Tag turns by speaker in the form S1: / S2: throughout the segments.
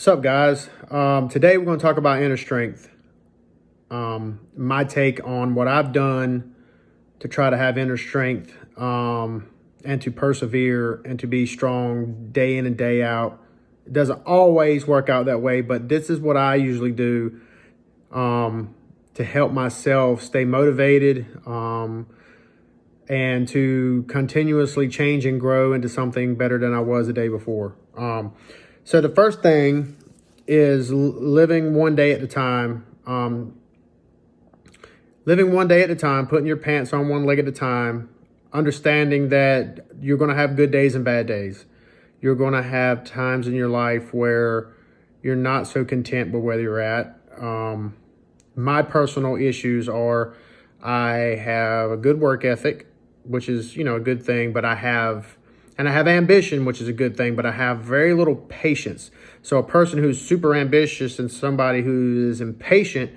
S1: What's up, guys? Today we're going to talk about inner strength. My take on what I've done to try to have inner strength and to persevere and to be strong day in and day out. It doesn't always work out that way, but this is what I usually do to help myself stay motivated and to continuously change and grow into something better than I was the day before. So the first thing is living one day at a time. Living one day at a time, putting your pants on one leg at a time, understanding that you're going to have good days and bad days. You're going to have times in your life where you're not so content with where you're at. My personal issues are I have a good work ethic, which is, a good thing, but I have ambition, which is a good thing, but I have very little patience. So a person who's super ambitious and somebody who is impatient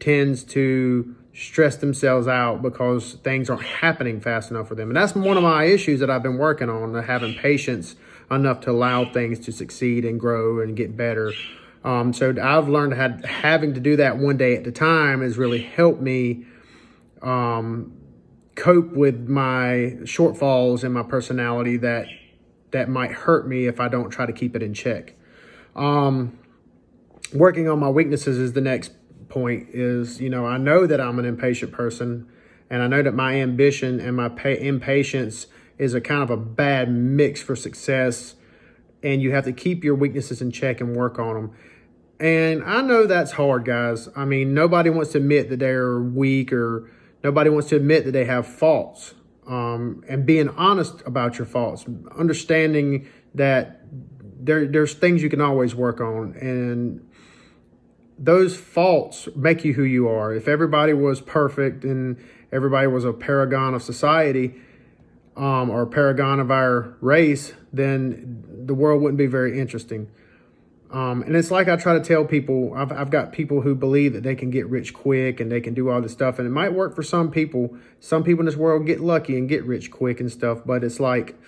S1: tends to stress themselves out because things aren't happening fast enough for them. And that's one of my issues that I've been working on, having patience enough to allow things to succeed and grow and get better. So I've learned having to do that one day at a time has really helped me cope with my shortfalls in my personality that might hurt me if I don't try to keep it in check. Working on my weaknesses is the next point. Is I know that I'm an impatient person, and I know that my ambition and my impatience is a kind of a bad mix for success, and you have to keep your weaknesses in check and work on them. And I know that's hard, guys. I mean, nobody wants to admit that they're weak, or nobody wants to admit that they have faults. And being honest about your faults, understanding that there's things you can always work on, and those faults make you who you are. If everybody was perfect and everybody was a paragon of society, or a paragon of our race, then the world wouldn't be very interesting. And it's like I try to tell people, I've got people who believe that they can get rich quick and they can do all this stuff. And it might work for some people. Some people in this world get lucky and get rich quick and stuff. But it's like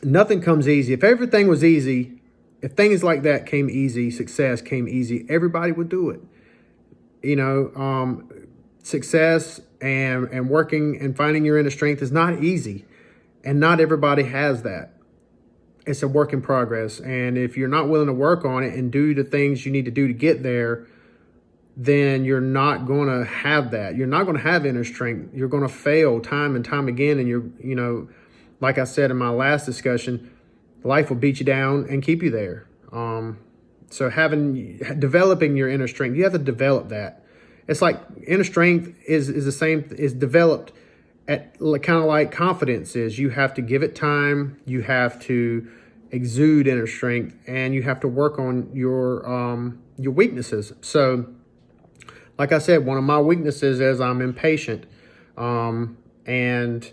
S1: nothing comes easy. If everything was easy, if things like that came easy, success came easy, everybody would do it. Success and working and finding your inner strength is not easy. And not everybody has that. It's a work in progress. And if you're not willing to work on it and do the things you need to do to get there, then you're not going to have that. You're not going to have inner strength. You're going to fail time and time again. And like I said in my last discussion, life will beat you down and keep you there. So developing your inner strength, you have to develop that. It's like inner strength is developed at kind of like confidence is. You have to give it time. You have to exude inner strength, and you have to work on your weaknesses. So, like I said, one of my weaknesses is I'm impatient, and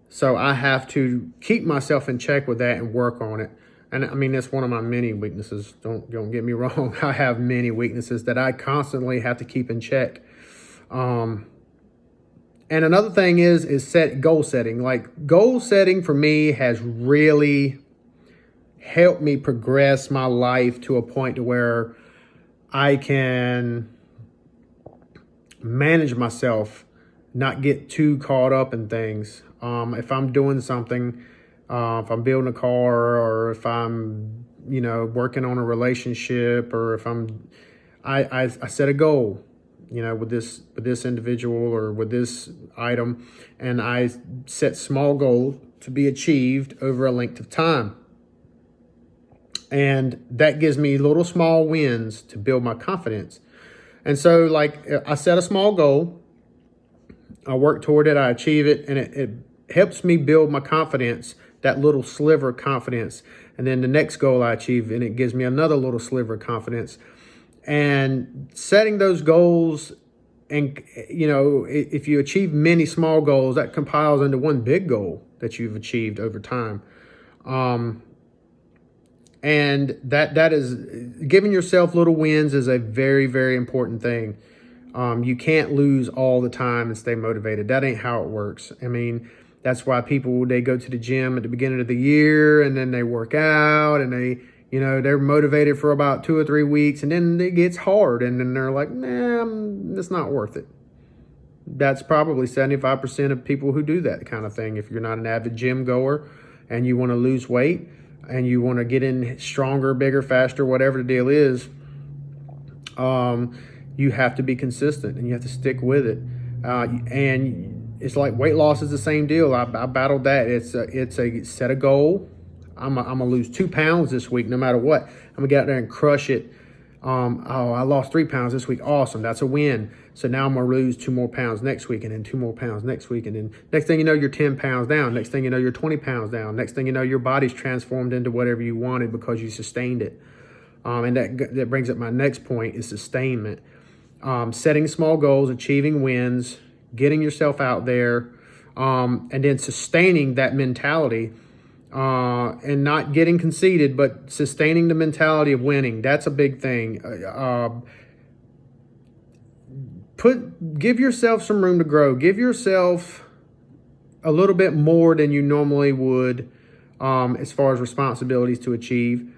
S1: so I have to keep myself in check with that and work on it. And I mean, that's one of my many weaknesses. Don't get me wrong. I have many weaknesses that I constantly have to keep in check. And another thing is goal setting. Like, goal setting for me has really helped me progress my life to a point to where I can manage myself, not get too caught up in things. If I'm doing something, if I'm building a car, or if I'm, working on a relationship, or if I set a goal, with this individual or with this item, and I set small goals to be achieved over a length of time. And that gives me little small wins to build my confidence. And so, like, I set a small goal, I work toward it, I achieve it, and it helps me build my confidence, that little sliver of confidence. And then the next goal I achieve, and it gives me another little sliver of confidence. And setting those goals, and if you achieve many small goals, that compiles into one big goal that you've achieved over time. And that is giving yourself little wins is a very, very important thing. You can't lose all the time and stay motivated. That ain't how it works. I mean, That's why people, they go to the gym at the beginning of the year and then they work out and they You know, they're motivated for about 2 or 3 weeks, and then it gets hard, and then they're like, nah, it's not worth it. That's probably 75% of people who do that kind of thing. If you're not an avid gym goer and you want to lose weight and you want to get in stronger, bigger, faster, whatever the deal is, you have to be consistent and you have to stick with it. And it's like weight loss is the same deal. I battled that. It's a set a goal. I'm gonna lose 2 pounds this week, no matter what. I'm gonna get out there and crush it. I lost 3 pounds this week. Awesome, that's a win. So now I'm gonna lose 2 more pounds next week, and then 2 more pounds next week, and then next thing you know, you're 10 pounds down. Next thing you know, you're 20 pounds down. Next thing you know, your body's transformed into whatever you wanted because you sustained it. And that brings up my next point is sustainment. Setting small goals, achieving wins, getting yourself out there, and then sustaining that mentality. And not getting conceited, but sustaining the mentality of winning. That's a big thing. Give yourself some room to grow. Give yourself a little bit more than you normally would, as far as responsibilities to achieve.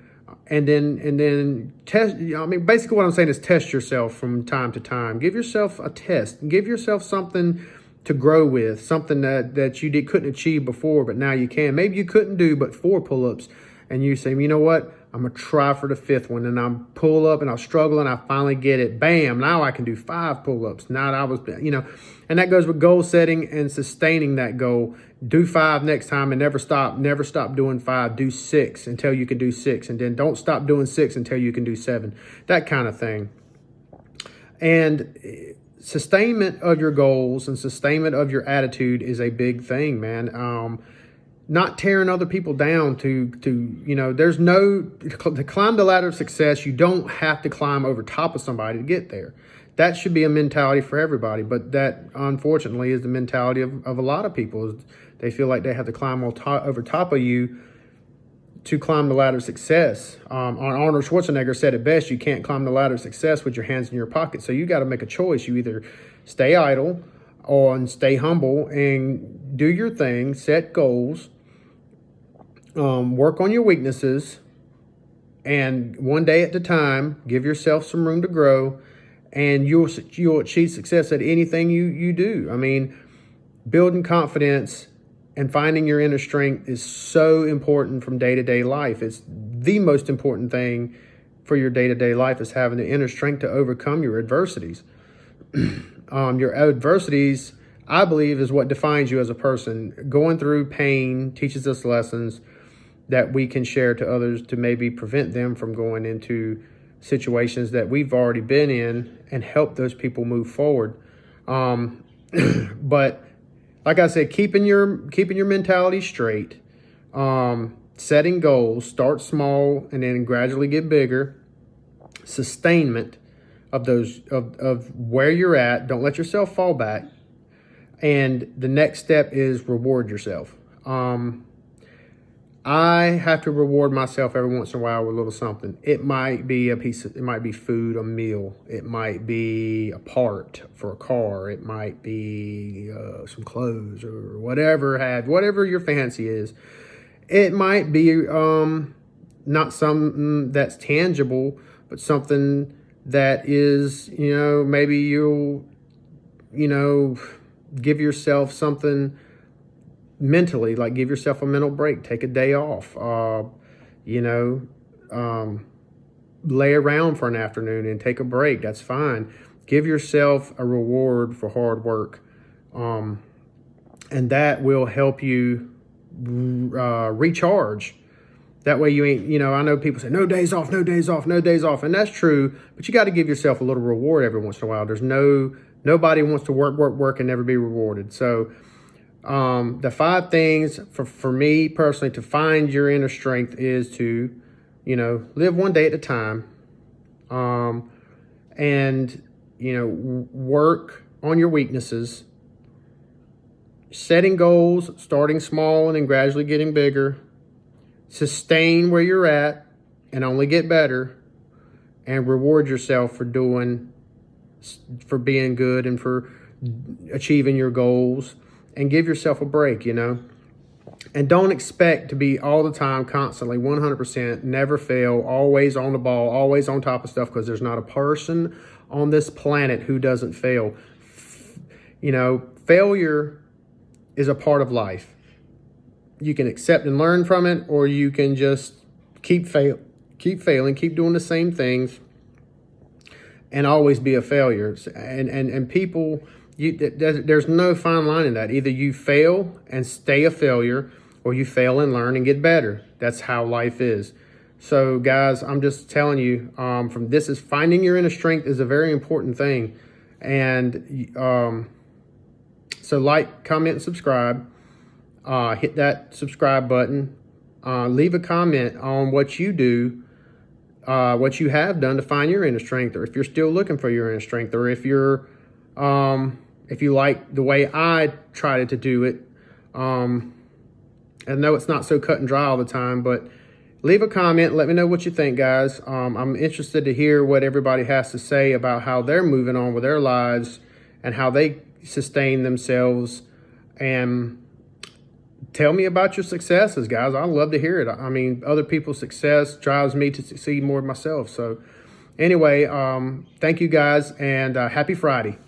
S1: And then test. I mean, basically what I'm saying is test yourself from time to time. Give yourself a test. Give yourself something to grow with, something that you couldn't achieve before, but now you can. Maybe you couldn't do but 4 pull-ups, and you say, you know what? I'm going to try for the 5th one, and I'm pull up, and I'll struggle, and I finally get it. Bam, now I can do 5 pull-ups. Now I was, and that goes with goal setting and sustaining that goal. Do 5 next time and never stop doing 5. Do 6 until you can do 6, and then don't stop doing 6 until you can do 7. That kind of thing. And sustainment of your goals and sustainment of your attitude is a big thing, man. Not tearing other people down to there's to climb the ladder of success. You don't have to climb over top of somebody to get there. That should be a mentality for everybody. But that, unfortunately, is the mentality of a lot of people. They feel like they have to climb over top of you to climb the ladder of success. Arnold Schwarzenegger said it best: you can't climb the ladder of success with your hands in your pocket. So you got to make a choice. You either stay idle or stay humble and do your thing, set goals, work on your weaknesses, and one day at a time, give yourself some room to grow, and you'll achieve success at anything you do. I mean, building confidence and finding your inner strength is so important from day-to-day life. It's the most important thing for your day-to-day life, is having the inner strength to overcome your adversities. Your adversities, I believe, is what defines you as a person. Going through pain teaches us lessons that we can share to others to maybe prevent them from going into situations that we've already been in and help those people move forward. But like I said, keeping your mentality straight, setting goals, start small and then gradually get bigger. Sustainment of those of where you're at. Don't let yourself fall back. And the next step is reward yourself. I have to reward myself every once in a while with a little something. It might be it might be food, a meal. It might be a part for a car. It might be some clothes or whatever your fancy is. It might be not something that's tangible, but something that is, maybe you'll, give yourself something mentally, like give yourself a mental break, take a day off, lay around for an afternoon and take a break. That's fine. Give yourself a reward for hard work. And that will help you recharge. That way you ain't, I know people say, no days off, no days off, no days off. And that's true, but you got to give yourself a little reward every once in a while. Nobody wants to work and never be rewarded. So the 5 things for me personally to find your inner strength is to, live one day at a time. And, work on your weaknesses, setting goals, starting small and then gradually getting bigger, sustain where you're at and only get better, and reward yourself for being good and for achieving your goals, and give yourself a break, And don't expect to be all the time, constantly, 100%, never fail, always on the ball, always on top of stuff, because there's not a person on this planet who doesn't fail. You know, failure is a part of life. You can accept and learn from it, or you can just keep failing, keep doing the same things, and always be a failure. And people, there's no fine line in that. Either you fail and stay a failure, or you fail and learn and get better. That's how life is. So guys, I'm just telling you, from this is finding your inner strength is a very important thing. And so like, comment, and subscribe. Hit that subscribe button. Leave a comment on what you do, what you have done to find your inner strength, or if you're still looking for your inner strength, or if you like the way I tried to do it. I know it's not so cut and dry all the time, but leave a comment. Let me know what you think, guys. I'm interested to hear what everybody has to say about how they're moving on with their lives and how they sustain themselves. And tell me about your successes, guys. I love to hear it. I mean, other people's success drives me to succeed more myself. So anyway, thank you, guys, and happy Friday.